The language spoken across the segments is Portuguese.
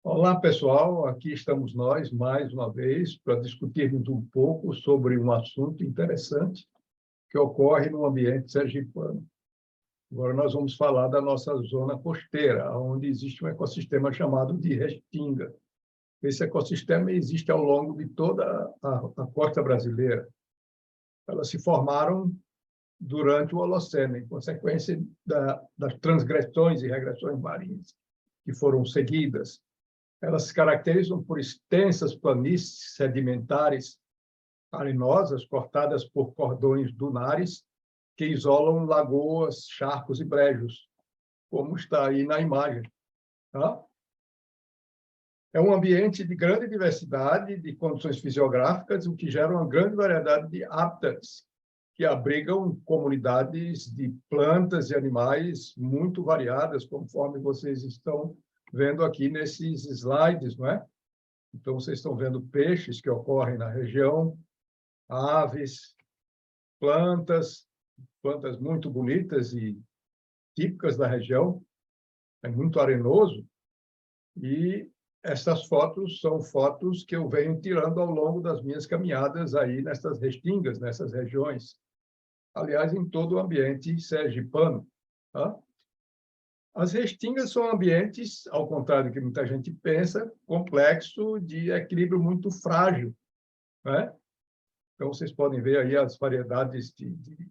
Olá, pessoal. Aqui estamos nós, mais uma vez, para discutirmos um pouco sobre um assunto interessante que ocorre no ambiente sergipano. Agora nós vamos falar da nossa zona costeira, onde existe um ecossistema chamado de restinga. Esse ecossistema existe ao longo de toda a costa brasileira. Elas se formaram durante o Holoceno, em consequência das transgressões e regressões marinhas que foram seguidas. Elas se caracterizam por extensas planícies sedimentares arenosas, cortadas por cordões dunares, que isolam lagoas, charcos e brejos, como está aí na imagem. Tá? É um ambiente de grande diversidade de condições fisiográficas, o que gera uma grande variedade de hábitats, que abrigam comunidades de plantas e animais muito variadas, conforme vocês estão vendo aqui nesses slides, não é? Então, vocês estão vendo peixes que ocorrem na região, aves, plantas muito bonitas e típicas da região, é muito arenoso, e essas fotos são fotos que eu venho tirando ao longo das minhas caminhadas aí nessas restingas, nessas regiões. Aliás, em todo o ambiente sergipano. Tá? As restingas são ambientes, ao contrário do que muita gente pensa, complexo, de equilíbrio muito frágil. Né? Então, vocês podem ver aí as variedades de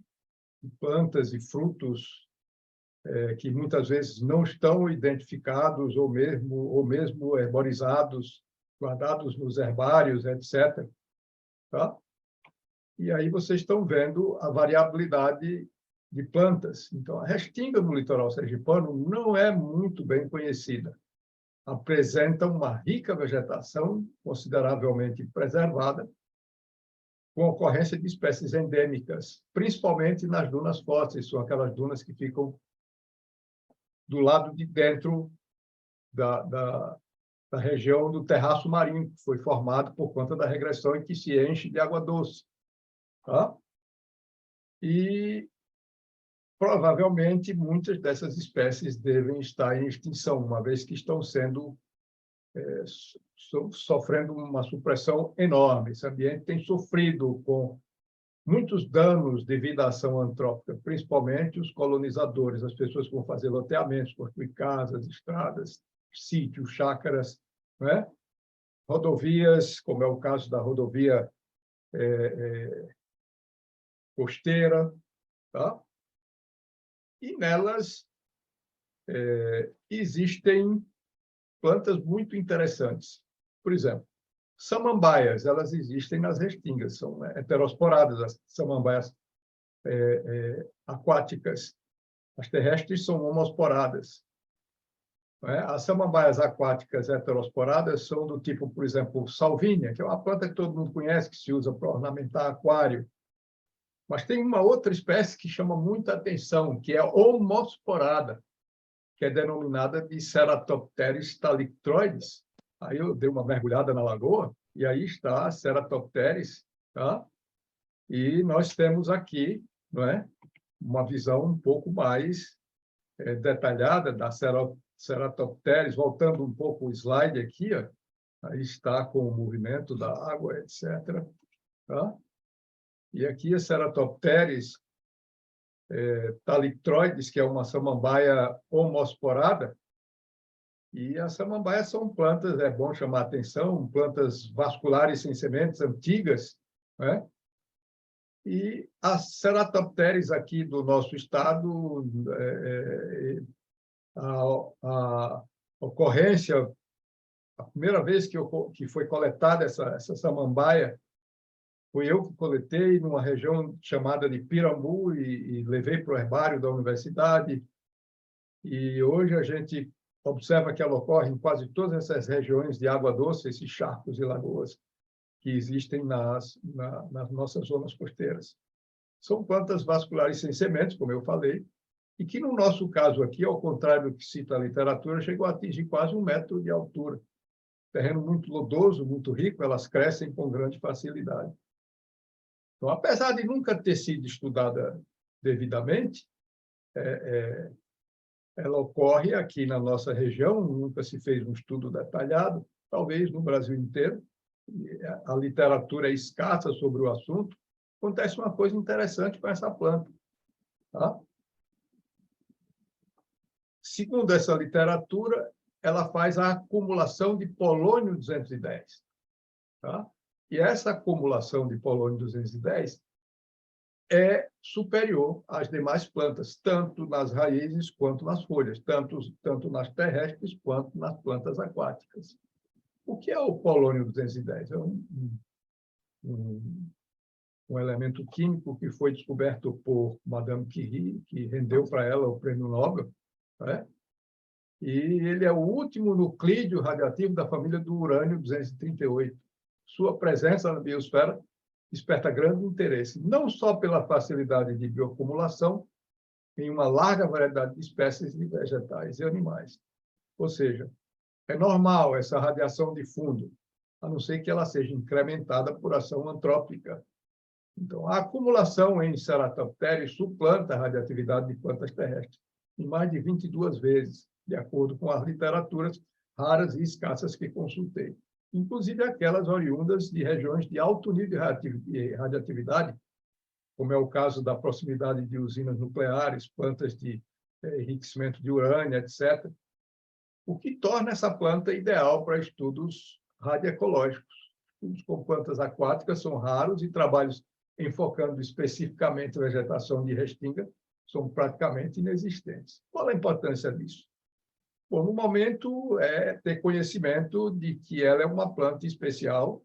plantas e frutos que muitas vezes não estão identificados ou mesmo herborizados, guardados nos herbários, etc. Tá? E aí vocês estão vendo a variabilidade de plantas. Então, a restinga no litoral sergipano não é muito bem conhecida. Apresenta uma rica vegetação, consideravelmente preservada, com ocorrência de espécies endêmicas, principalmente nas dunas fósseis, são aquelas dunas que ficam do lado de dentro da região do terraço marinho, que foi formado por conta da regressão e que se enche de água doce. Tá? E provavelmente muitas dessas espécies devem estar em extinção, uma vez que estão sofrendo uma supressão enorme. Esse ambiente tem sofrido com muitos danos devido à ação antrópica, principalmente os colonizadores, as pessoas que vão fazer loteamentos, construir casas, estradas, sítios, chácaras, né? Rodovias, como é o caso da rodovia costeira, tá? E nelas existem plantas muito interessantes. Por exemplo, samambaias, elas existem nas restingas, são heterosporadas, as samambaias aquáticas. As terrestres são homosporadas. As samambaias aquáticas heterosporadas são do tipo, por exemplo, salvínia, que é uma planta que todo mundo conhece, que se usa para ornamentar aquário. Mas tem uma outra espécie que chama muita atenção, que é homosporada, que é denominada de Ceratopteris thalictroides. Aí eu dei uma mergulhada na lagoa, e aí está a Ceratopteris, tá? E nós temos aqui, não é, uma visão um pouco mais detalhada da Ceratopteris, voltando um pouco o slide aqui, ó, aí está com o movimento da água, etc. Tá? E aqui a Ceratopteris thalictroides, que é uma samambaia homosporada, e as samambaias são plantas, é bom chamar a atenção, plantas vasculares sem sementes antigas, né? E as Ceratopteris aqui do nosso estado, a ocorrência, a primeira vez que foi coletada essa samambaia, fui eu que coletei numa região chamada de Pirambu e levei para o herbário da universidade. E hoje a gente observa que ela ocorre em quase todas essas regiões de água doce, esses charcos e lagoas que existem nas nossas zonas costeiras. São plantas vasculares sem sementes, como eu falei, e que, no nosso caso aqui, ao contrário do que cita a literatura, chegou a atingir quase 1 metro de altura. Terreno muito lodoso, muito rico, elas crescem com grande facilidade. Então, apesar de nunca ter sido estudada devidamente, ela ocorre aqui na nossa região, nunca se fez um estudo detalhado, talvez no Brasil inteiro, a literatura é escassa sobre o assunto. Acontece uma coisa interessante com essa planta. Tá? Segundo essa literatura, ela faz a acumulação de polônio 210. Tá? E essa acumulação de polônio 210 é superior às demais plantas, tanto nas raízes quanto nas folhas, tanto nas terrestres quanto nas plantas aquáticas. O que é o polônio 210? É um elemento químico que foi descoberto por Madame Curie, que rendeu para ela o prêmio Nobel, né? E ele é o último nuclídeo radioativo da família do urânio 238. Sua presença na biosfera desperta grande interesse, não só pela facilidade de bioacumulação em uma larga variedade de espécies de vegetais e animais. Ou seja, é normal essa radiação de fundo, a não ser que ela seja incrementada por ação antrópica. Então, a acumulação em Ceratopteris suplanta a radioatividade de plantas terrestres em mais de 22 vezes, de acordo com as literaturas raras e escassas que consultei, inclusive aquelas oriundas de regiões de alto nível de radioatividade, como é o caso da proximidade de usinas nucleares, plantas de enriquecimento de urânio, etc., o que torna essa planta ideal para estudos radioecológicos. Estudos com plantas aquáticas são raros e trabalhos enfocando especificamente a vegetação de restinga são praticamente inexistentes. Qual a importância disso? Bom, no momento, é ter conhecimento de que ela é uma planta especial,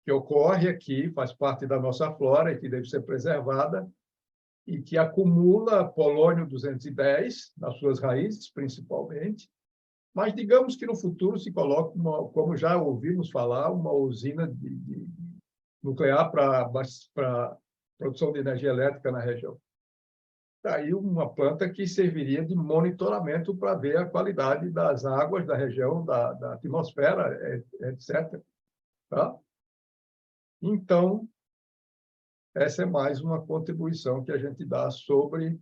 que ocorre aqui, faz parte da nossa flora e que deve ser preservada, e que acumula polônio 210 nas suas raízes, principalmente, mas digamos que no futuro se coloque, como já ouvimos falar, uma usina nuclear para produção de energia elétrica na região. Daí uma planta que serviria de monitoramento para ver a qualidade das águas da região, da atmosfera, etc. Tá? Então, essa é mais uma contribuição que a gente dá sobre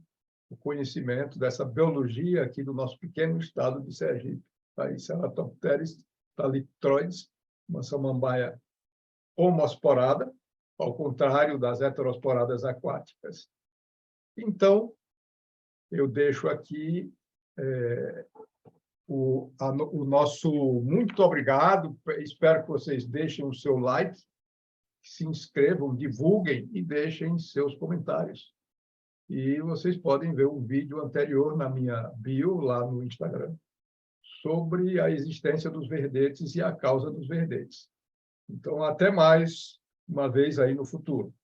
o conhecimento dessa biologia aqui do nosso pequeno estado de Sergipe. Aí, Ceratopteris thalitroides, uma samambaia homosporada, ao contrário das heterosporadas aquáticas. Então, eu deixo aqui o nosso muito obrigado. Espero que vocês deixem o seu like, se inscrevam, divulguem e deixem seus comentários. E vocês podem ver um vídeo anterior na minha bio, lá no Instagram, sobre a existência dos verdetes e a causa dos verdetes. Então, até mais uma vez aí no futuro.